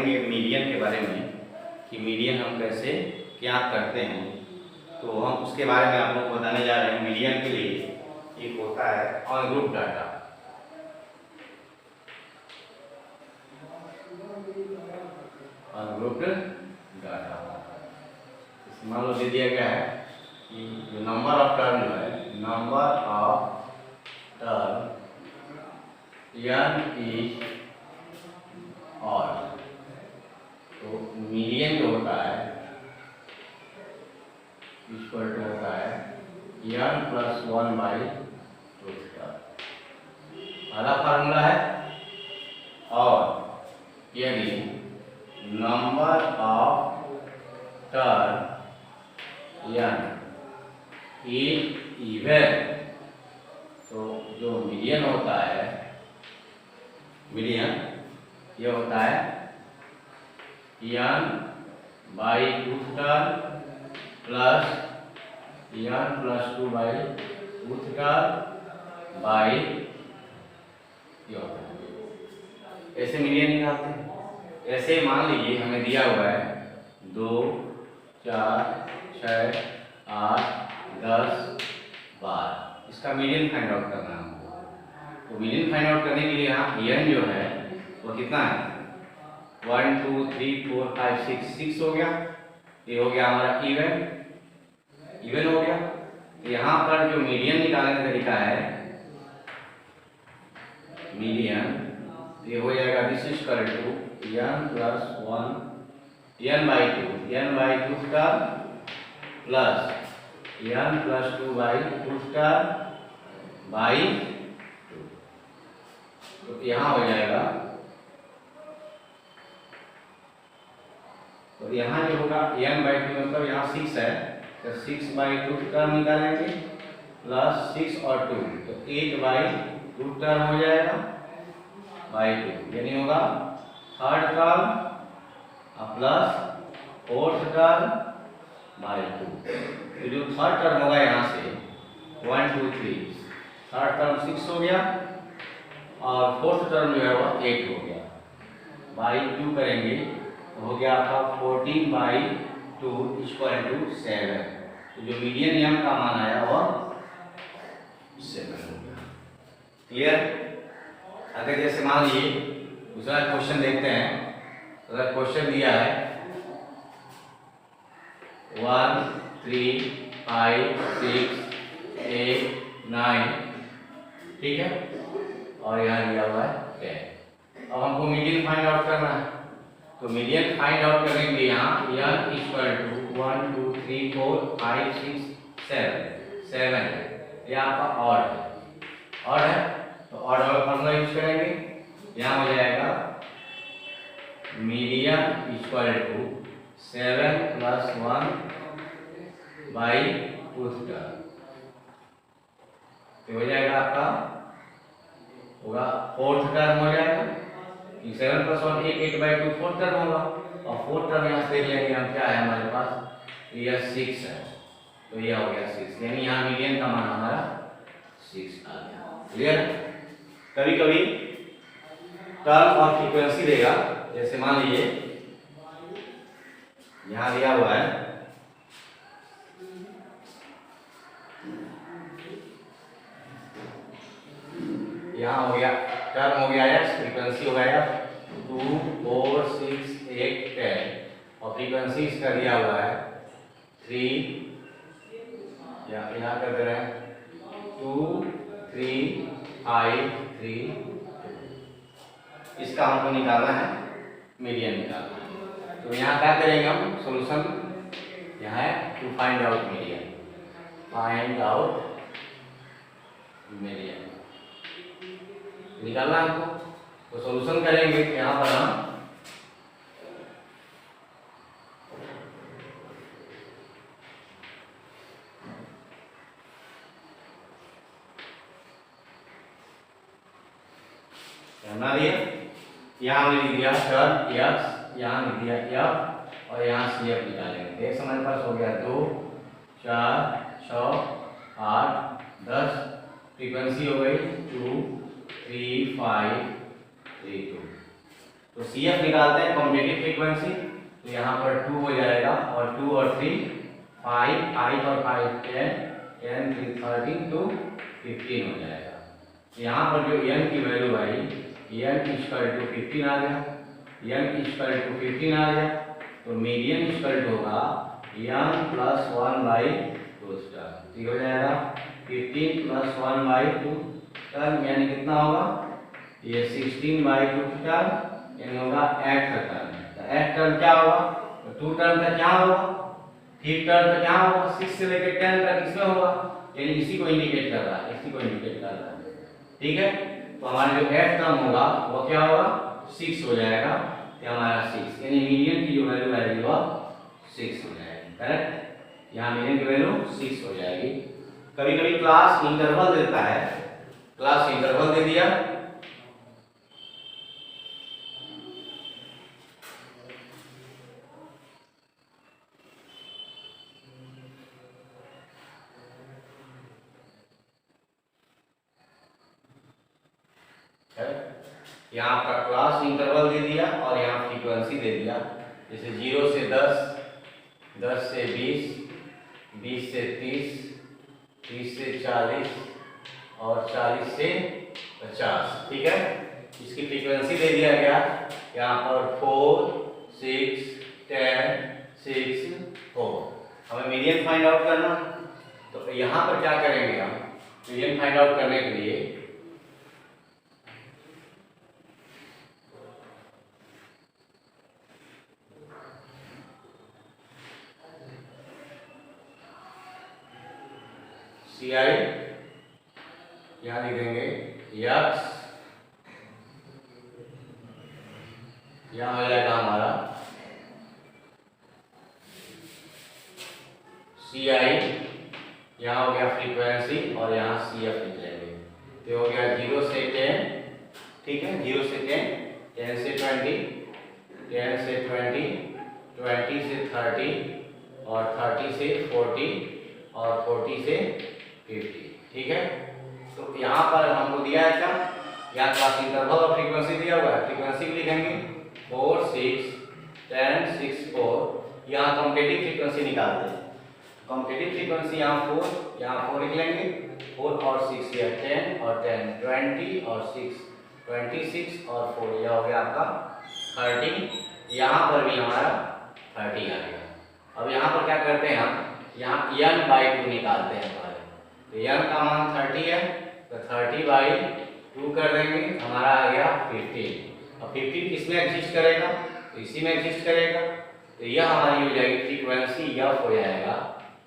पढ़ेंगे मीडियन के बारे में कि मीडियन हम कैसे क्या करते हैं। तो हम उसके बारे में आप लोग को बताने जा रहे हैं। मीडियन के लिए एक होता है अनग्रुप डाटा। अनग्रुप्ड डाटा मान लो दे दिया गया है कि जो नंबर ऑफ टर्म जो है, number of term n is odd. तो मीडियन जो होता है इक्वल टू होता है n plus 1 by root term. पहला फार्मूला है। और यदि number of term n is even, तो जो मीडियन होता है, मीडियन ये होता है n by root term plus n plus 2 by root term by ये होता है। ऐसे मीडियन निकालते हैं। ऐसे मान लीजिए हमें दिया हुआ है 2, 4, 6, 8, 10, 12। इसका मीडियन फाइंड आउट करना है हमको। तो मीडियन फाइंड आउट करने के लिए यहाँ n जो है वो कितना है, 1 2 3 4 5 6 हो गया। ये हो गया हमारा इवन हो गया। तो यहाँ पर जो मीडियन निकालने का तरीका है, मीडियन ये हो जाएगा this is equal to n plus 1 n by 2 का plus n plus 2 by root का बाई 2। तो यहाँ हो जाएगा, तो यहाँ जो होगा n बाई 2 मतलब यहाँ 6 है, तो 6 बाई रूट टर्म निकालेंगे प्लस 6 और 2, तो 8 बाई रूट टर्म हो जाएगा बाई 2, यानी होगा third term plus fourth term by 2। तो जो थर्ड टर्म होगा यहाँ से 1 2 3, थर्ड टर्म 6 हो गया और फोर्थ टर्म जो है वो 8 हो गया, बाई 2 करेंगे तो हो गया आपका 14 बाई 2 इक्वल टू 7। तो जो मीडियन नियम का मान आया वो 7 हो गया। क्लियर? अगर जैसे मान लीजिए दूसरा क्वेश्चन देखते हैं। अगर क्वेश्चन दिया है 1 3 5 6 8 9, ठीक है, और यहाँ दिया हुआ है 10। अब हमको मीडियन फाइंड आउट करना है। तो मीडियन फाइंड आउट करने के लिए यहाँ n इक्वल टू 1 2 3 4 5 6 7 है। ये आपका ऑड है, तो ऑड वाला फॉर्मूला यूज करेंगे। यहाँ हो जाएगा median equal to 7 plus 1 by root term. तो हो जाएगा आपका होगा फोर्थ टर्म हो जाएगा, 7 प्लस 1 8 बाई 2 फोर्थ टर्म होगा। और फोर्थ टर्म यहाँ से देख लेंगे हम क्या है हमारे पास, यह 6 है, तो यह हो गया 6, यानी यहाँ मीडियन का मान हमारा 6 आ गया। क्लियर? कभी कभी टर्म और फ्रीक्वेंसी देगा। जैसे मान लीजिए यहाँ दिया हुआ है यहाँ हो गया टर्म हो गया x, फ्रीक्वेंसी हो गया 2 4 6 8 10 और फ्रीक्वेंसी इसका दिया हुआ है 3, यहाँ कर दे रहे हैं 2 3 5 3 2। इसका हमको निकालना है, मीडियन निकालना है। तो यहाँ क्या करेंगे हम, सॉल्यूशन यहाँ है to find out median, find out median निकालना हमको। तो सॉल्यूशन करेंगे यहाँ पर हम ना दिया, यहाँ लिख दिया टर्म x, यहाँ लिख दिया f और यहाँ CF निकालेंगे। एक हमारे पास हो गया 2 4 6 8 10, फ्रीक्वेंसी हो गई 2 3 5 3 2। तो सी एफ निकालते हैं कॉम्पिटिटिव फ्रीक्वेंसी, तो यहाँ पर 2 हो जाएगा और 2 और 3 5, 5 और 5 10, 10 3 13 to 15 हो जाएगा। तो यहाँ पर जो n की वैल्यू आई n इक्वल टू 15 आ गया, n इक्वल टू 15 आ गया, तो मीडियन इक्वल टू होगा n प्लस 1 बाई 2 स्टार, ठीक हो जाएगा 15 प्लस 1 बाई 2 टर्म, यानी कितना होगा ये 16 बाई 2 टर्म, यानी होगा 8 का टर्म। तो 8 टर्म क्या होगा, तो 2 टर्म का क्या होगा, 3 टर्म का क्या होगा, 6 से लेकर 10 तक इसमें होगा, यानी इसी को इंडिकेट कर रहा है, इसी को इंडिकेट कर रहा है, ठीक है। तो हमारा जो 8 टर्म होगा वो क्या होगा 6 हो जाएगा, ये हमारा 6, यानी मीडियन की जो वैल्यू आएगी वो 6 हो जाएगी, करेक्ट। यहाँ मीडियन की वैल्यू 6 हो जाएगी। कभी कभी क्लास इंटरवल देता है, क्लास इंटरवल दे दिया, यहाँ आपका क्लास इंटरवल दे दिया और यहाँ फ्रीक्वेंसी दे दिया, जैसे 0 से 10, 10 से 20, 20 से 30, 30 से 40 और 40 से 50, ठीक है। इसकी फ्रीक्वेंसी दे दिया गया यहाँ पर 4, 6, 10, 6, 4। हमें मीडियन फाइंड आउट करना, तो यहाँ पर क्या करेंगे हम, मीडियन फाइंड आउट करने के लिए सी आई यहाँ लिख देंगे यक्स, यहाँ हो जाएगा हमारा सी आई, यहाँ हो गया फ्रीक्वेंसी और यहाँ सी एफ लिख लेंगे, तो हो गया 0 से 10, ठीक है, 0 से 10, 10 से 20, 10 से 20, 20 से 30 और 30 से 40 और 40 से 50, ठीक है। तो यहाँ पर हमको दिया है क्या, यहाँ क्लास इंटरवल और फ्रीक्वेंसी दिया हुआ है, फ्रीक्वेंसी भी लिखेंगे 4, 6, 10, 6, 4, यहाँ कॉम्पिटिटिव फ्रीक्वेंसी निकालते हैं, कॉम्पिटिटिव फ्रीक्वेंसी यहाँ 4 लिख लेंगे, 4 और 6 या 10 और 10, 20 और 6, 26 और 4, यह हो गया आपका 30, यहाँ पर भी हमारा 30 आ गया। अब यहाँ पर क्या करते हैं हम, यहाँ n बाई 2 निकालते हैं हमारे, तो n का मान 30 है, तो 30 बाई 2 कर देंगे, हमारा आ गया 15। अब 15 किसमें एग्जिस्ट करेगा, तो इसी में एग्जिस्ट करेगा, तो यह हमारी हो जाएगी फ्रीक्वेंसी f हो जाएगा,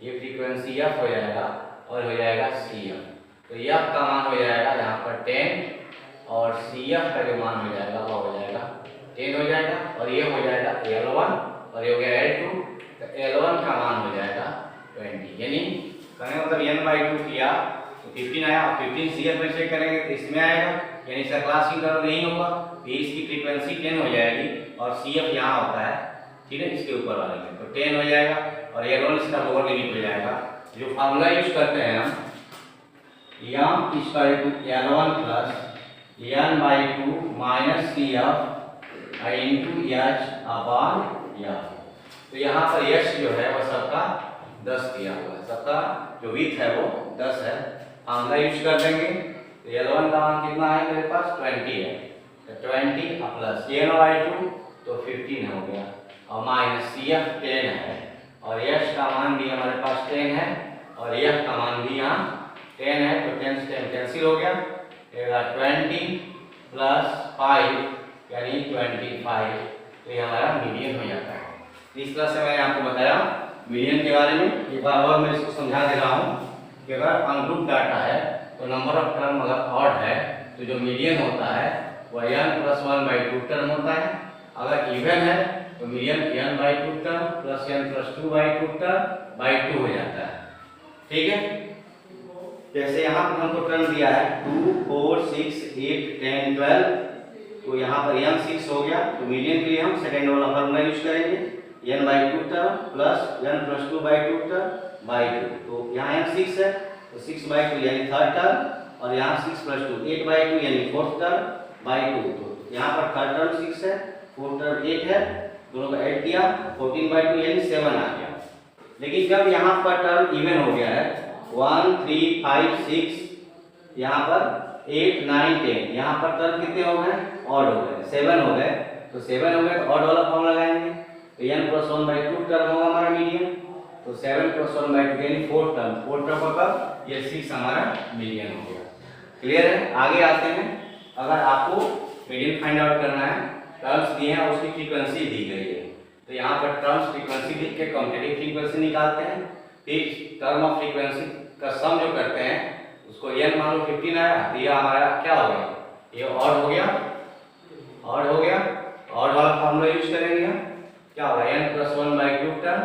ये फ्रीक्वेंसी f हो जाएगा और हो जाएगा cf। तो f का मान हो जाएगा यहाँ पर 10 और cf का जो मान हो जाएगा वो हो जाएगा 10 हो जाएगा, और ये हो जाएगा L1 और ये हो गया L2, तो L1 का मान हो जाएगा 20, यानी कहने मतलब n बाई 2 किया तो 15 आया, 15 CF में चेक करेंगे तो इसमें आएगा, यानी इसका क्लास इंटरवल नहीं होगा, तो इसकी फ्रीक्वेंसी 10 हो जाएगी और CF यहाँ होता है, ठीक है, इसके ऊपर वाले में, तो 10 हो जाएगा और L1 इसका लोअर लिमिट हो जाएगा। जो फार्मूला यूज करते हैं हम m equal to L1 plus n by 2 minus CF into h upon f। तो यहाँ पर h जो है वो सबका 10 दिया हुआ है, सबका जो विड्थ है वो 10 है, फार्मूला यूज कर देंगे, तो L1 का मान कितना है मेरे पास 20 है, तो 20 प्लस n बाई 2 तो 15 हो गया और माइनस CF 10 है और h का मान भी हमारे पास 10 है और f का मान भी यहाँ 10 है, तो 10 से 10 कैंसिल हो गया, 20 प्लस 5 यानी 25, तो ये हमारा मीडियन हो जाता है। इस तरह से मैंने आपको बताया मीडियन के बारे में। एक बार और मैं इसको समझा दे रहा हूँ कि अगर अनग्रुप डाटा है तो नंबर ऑफ टर्म अगर ऑड है तो जो मीडियन होता है वह n प्लस 1 बाई 2 टर्म होता है, अगर इवन है तो median n by 2 term plus n plus 2 by 2 term by 2 हो जाता है, ठीक है। जैसे यहाँ पर हमको टर्म दिया है 2, 4, 6, 8, 10, 12, तो यहाँ पर n 6 हो गया, तो मीडियन के लिए हम सेकेंड वाला फॉर्मूला यूज करेंगे n by 2 term plus n plus 2 by 2 term by 2, तो यहाँ n 6 है तो 6 बाई 2 यानी थर्ड टर्म और यहाँ 6 प्लस 2 8 बाई 2 यानी फोर्थ टर्म बाई 2, तो यहाँ पर थर्ड टर्म 6 है, फोर्थ टर्म 8 है, दोनों का ऐड किया 14/2 यानी 7 आ गया। लेकिन जब यहाँ पर टर्म इवन हो गया है 1 3 5 6, यहाँ पर 8 9 10, यहाँ पर टर्म कितने हो गए? ऑड हो गए, 7 हो गए। तो 7 हो गए तो ऑड वाला फॉर्म लगाएंगे, तो n + 1/2 टर्म होगा हमारा मीडियन। तो 7 + 1/2 यानी 4 टर्म, 4 टर्म का ये 6 हमारा मीडियन हो गया। क्लियर है? आगे आते हैं। अगर आपको मीडियन फाइंड आउट करना है, टर्म्स दिए हैं उसकी फ्रीक्वेंसी दी गई है, तो यहाँ पर टर्म्स फ्रीक्वेंसी लिख के कॉम्पिटिटिव फ्रीक्वेंसी निकालते हैं। फिर टर्म ऑफ फ्रीक्वेंसी का सम जो करते हैं उसको n मान लो 15 आया, तो ये हमारा क्या हो गया? ये ऑड हो गया, ऑड हो गया। ऑड वाला फॉर्मूला यूज करेंगे, क्या होगा? n + 1/2 टर्म,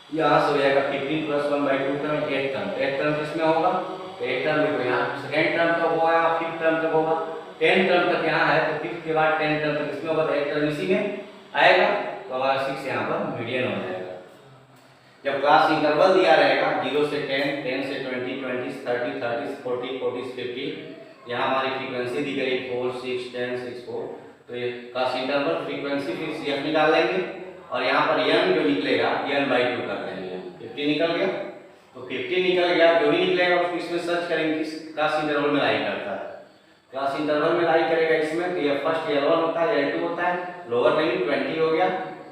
यहाँ से हो जाएगा 15 + 1/2 टर्म, 8 टर्म। 8 टर्म किसमें होगा? 8 टर्म देखो यहाँ सेकेंड टर्म तक होगा या फिफ्थ टर्म तक होगा? 10 टर्म तक यहाँ है, तो फिफ्थ के बाद 10 टर्म तक इसमें होगा, तो 8 टर्म इसी में आएगा, तो हमारा 6 यहाँ पर मीडियन हो जाएगा। जब क्लास इंटरवल दिया रहेगा 0 से 10, 10 से 20, 20 से 30, 30 से 40, 40 से 50, यहाँ हमारी फ्रीक्वेंसी दी गई 4 6 10 6 4, तो ये क्लास इंटरवल फ्रीक्वेंसी फिर CF निकाल लेंगे और यहाँ पर n जो निकलेगा n/2 कर देंगे। 50 निकल गया, तो 50 निकल गया, जो भी निकलेगा उसको इसमें सर्च करेंगे किस क्लास इंटरवल में लाई करता है। क्लास इंटरवल में लाई करेगा इसमें, तो ये फर्स्ट L1 होता है, L2 होता है, लोअर लिमिट 20 हो गया,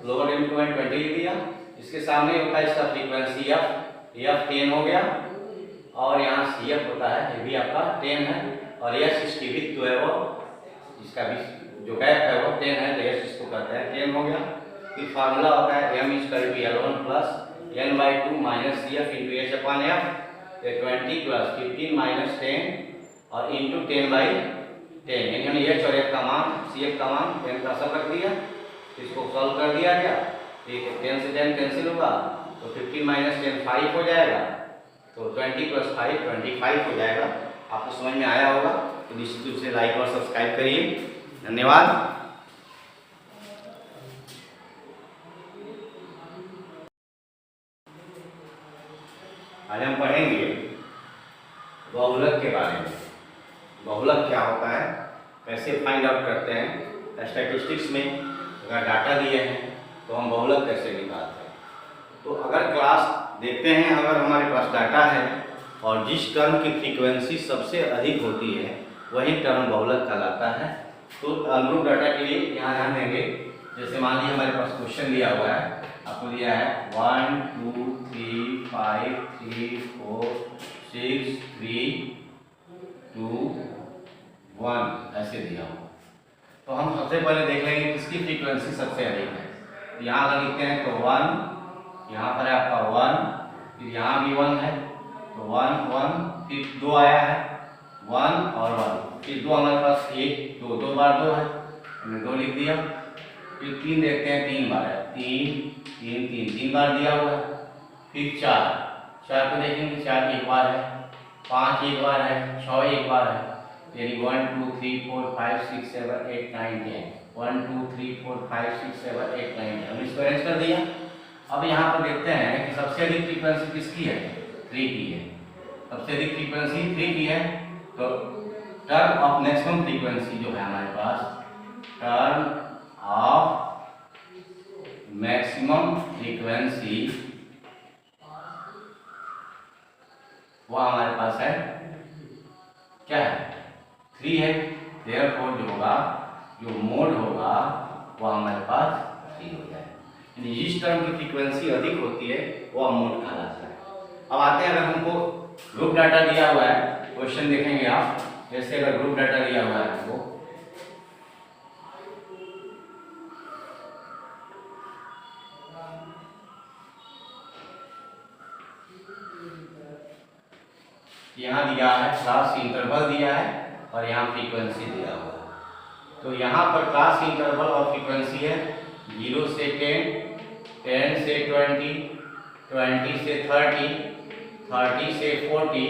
लोअर लिमिट को मैंने 20 लिख दिया। इसके सामने होता है इसका फ्रीक्वेंसी f 10 हो गया, और यहाँ CF होता है, ये भी आपका 10 है, और s इसकी विड्थ जो है वो, इसका भी जो गैप है वो 10 है, तो s इसको कहते हैं 10 हो गया। फिर फार्मूला होता है m = L1 + n/2 - CF × h/f, 20 + 15 - 10 और इंटू 10/10, यानी h और f का मान, CF का मान 10 का सब रख दिया, इसको सॉल्व कर दिया गया। ठीक है, 10 से 10 कैंसिल होगा, तो 15 - 10 5 हो जाएगा, तो 20 + 5 25 हो जाएगा। आपको समझ में आया होगा, तो निश्चित रूप से लाइक और सब्सक्राइब करिए। धन्यवाद। आज हम पढ़ेंगे बहुलक के बारे में। बहुलक क्या होता है, कैसे फाइंड आउट करते हैं। स्टैटिस्टिक्स में अगर डाटा दिए हैं तो हम बहुलक कैसे निकालते हैं। तो अगर क्लास देखते हैं, अगर हमारे पास डाटा है और जिस टर्म की फ्रीक्वेंसी सबसे अधिक होती है वही टर्म बहुलक कहलाता है। तो अनग्रुप डाटा के लिए यहाँ ध्यान देंगे, जैसे मान लीजिए हमारे पास क्वेश्चन दिया हुआ है, आपको दिया है 1 2 3 5 3 4 6 3 2 1 ऐसे दिया हुआ। तो हम सबसे पहले देख लेंगे किसकी फ्रीक्वेंसी सबसे अधिक है। यहाँ अगर लिखते हैं तो 1, यहाँ पर है आपका 1, फिर यहाँ भी 1 है, तो 1 1, फिर 2 आया है 1 और 1, फिर 2 हमारे पास 1 2 बार 2 है, हमने 2 लिख दिया। फिर 3 देखते हैं, 3 बार है, 3 3 3 3 बार दिया हुआ है। फिर 4 को देखेंगे, 4 एक बार है, 5 एक बार है, 6 एक बार है, यानी 1 2 3 4 5 6 7 8 9 10, 1 2 3 4 5 6 7 8 9 10, हम इसको अरेंज कर दिया। अब यहाँ पर देखते हैं कि सबसे अधिक फ्रीक्वेंसी किसकी है? 3 की है। सबसे अधिक फ्रीक्वेंसी 3 की है, तो टर्म ऑफ मैक्सिमम फ्रीक्वेंसी जो है हमारे पास, टर्म ऑफ मैक्सिमम फ्रीक्वेंसी वो हमारे पास है, क्या है? 3 है। देयरफॉर जो होगा, जो मोड होगा वो हमारे पास 3 हो जाए, यानी जिस टर्म की फ्रीक्वेंसी अधिक होती है वो मोड कहलाता है। अब आते हैं, अगर हमको ग्रुप डाटा दिया हुआ है, क्वेश्चन देखेंगे आप, जैसे अगर ग्रुप डाटा दिया हुआ है हमको, यहाँ दिया है क्लास इंटरवल दिया है और यहाँ फ्रीक्वेंसी दिया हुआ है। तो यहाँ पर क्लास इंटरवल और फ्रीक्वेंसी है 0 से 10, 10 से 20, 20 से 30, 30 से 40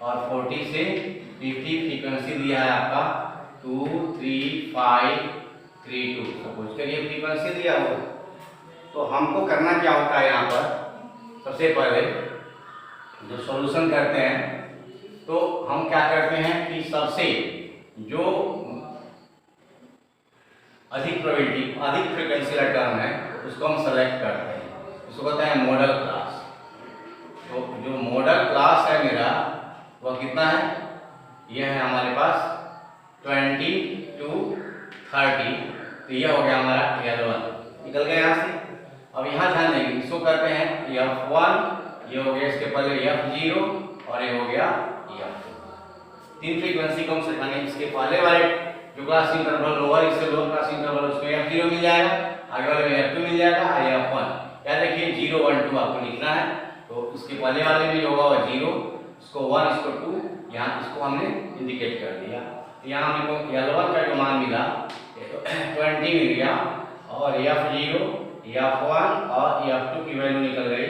और 40 से 50। फ्रीक्वेंसी दिया है आपका 2 3 5 3 2, सपोज करिए फ्रीक्वेंसी दिया हुआ। तो हमको करना क्या होता है, यहाँ पर सबसे पहले जो सॉल्यूशन करते हैं तो हम क्या करते हैं कि सबसे जो अधिक प्रोबेबिलिटी, अधिक फ्रीक्वेंसी वाला टर्म है, उसको हम सेलेक्ट करते हैं, उसको कहते हैं मॉडल क्लास। तो जो मॉडल क्लास है मेरा वह कितना है, यह है हमारे पास 20 to 30, तो यह हो गया हमारा L1, निकल गया यहाँ से। अब यहाँ ध्यान देंगे, इसको करते हैं F1, ये हो गया इसके पहले F0 और ये हो गया F2। तीन फ्रीक्वेंसी को हम सेलेक्ट, इसके पहले वाले जो क्लास इंटरवल लोअर, इससे लोअर क्लास इंटरवल, उसमें F0 मिल जाएगा, आगे वाले में F2 मिल जाएगा, और F1। याद रखिए 0 1 2 आपको लिखना है, तो इसके पहले वाले में जो होगा 0, इसको 1, इसको 2, यहाँ इसको हमने इंडिकेट कर दिया। यहाँ हमको L1 का जो मान मिला 20 मिल गया, और F0, F1 और F2 की वैल्यू निकल गई।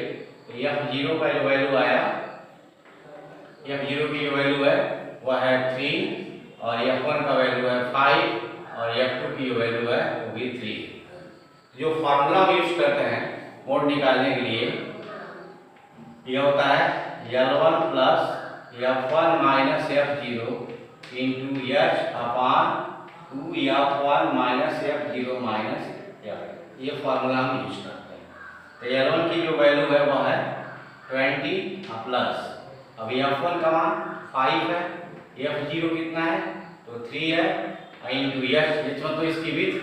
तो F0 का जो वैल्यू आया, F0 की जो वैल्यू है वह है 3, और F1 का वैल्यू है 5, और F2 की जो वैल्यू है वो भी 3। जो फार्मूला हम यूज करते हैं मोड निकालने के लिए, यह होता है L1 plus F1 minus F0 into H अपान 2 F1 minus F0 minus F, ये फार्मूला हम यूज करते हैं। तो L1 की जो वैल्यू है वह है 20 प्लस, अब F1 का मान 5 है, F0 कितना है तो 3 है, इंटू H मतलब इसकी विड्थ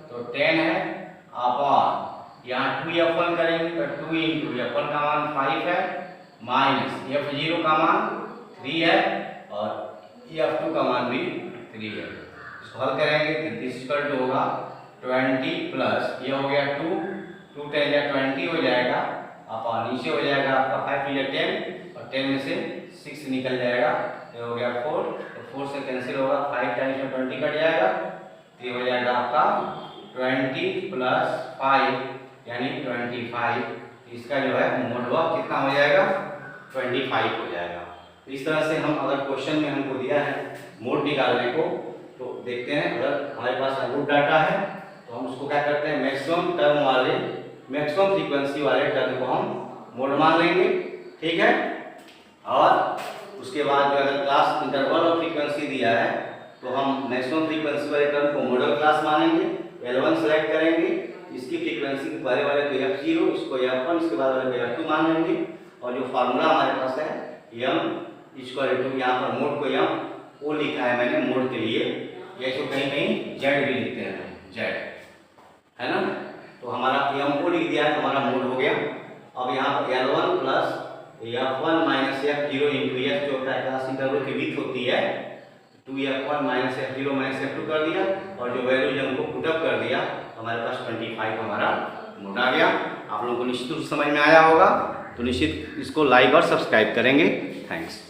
तो 10 है, अपान यहाँ 2 F1 करेंगे तो 2 इंटू F1 का मान 5 है, माइनस F0 का मान 3 है, और F2 का मान भी 3 है। इसको हल करेंगे तो दिस इक्वल टू होगा 20 प्लस, ये हो गया 2, 2 10 या 20 हो जाएगा, अपॉन नीचे हो जाएगा आपका 5 या 10, और 10 में से 6 निकल जाएगा, ये हो गया 4, तो 4 से कैंसिल होगा, 5 टाइम्स में 20 कट जाएगा, तो ये हो जाएगा आपका 20 प्लस 5 यानी 25। इसका जो है मोड वह कितना हो जाएगा 25 हो जाएगा। इस तरह से हम अगर क्वेश्चन में हमको दिया है मोड निकालने को, तो देखते हैं अगर हमारे पास रूट डाटा है तो हम उसको क्या करते हैं, मैक्सिमम टर्म वाले, मैक्सिमम फ्रीक्वेंसी वाले टर्म को हम मोड मान लेंगे, ठीक है। और उसके बाद जो अगर क्लास इंटरवल और फ्रीक्वेंसी दिया है तो हम मैक्सिमम फ्रीक्वेंसी वाले टर्म को मॉडल क्लास मानेंगे, L1 सेलेक्ट करेंगे, इसकी फ्रीक्वेंसी के पहले वाले को F0, इसको F1, इसके बाद वाले को F2 मान लेंगे, और जो फार्मूला हमारे पास है M इक्वल टू, यहाँ पर मोड को M O लिखा है मैंने मोड के लिए, या इसको कहीं कहीं Z भी लिखते हैं, Z है ना, तो हमारा M O लिख दिया है तो हमारा मोड हो गया। अब यहाँ पर L1 plus F1 minus F0 into F जो होता है क्लास इंटरवल की विड्थ होती है, 2 F1 minus F0 minus F2 कर दिया, और जो वैल्यू जो हमको पुट अप कर दिया, हमारे पास 25 हमारा मोड आ गया। आप लोगों को निश्चित रूप से समझ में आया होगा, तो निश्चित इसको लाइक और सब्सक्राइब करेंगे। थैंक्स।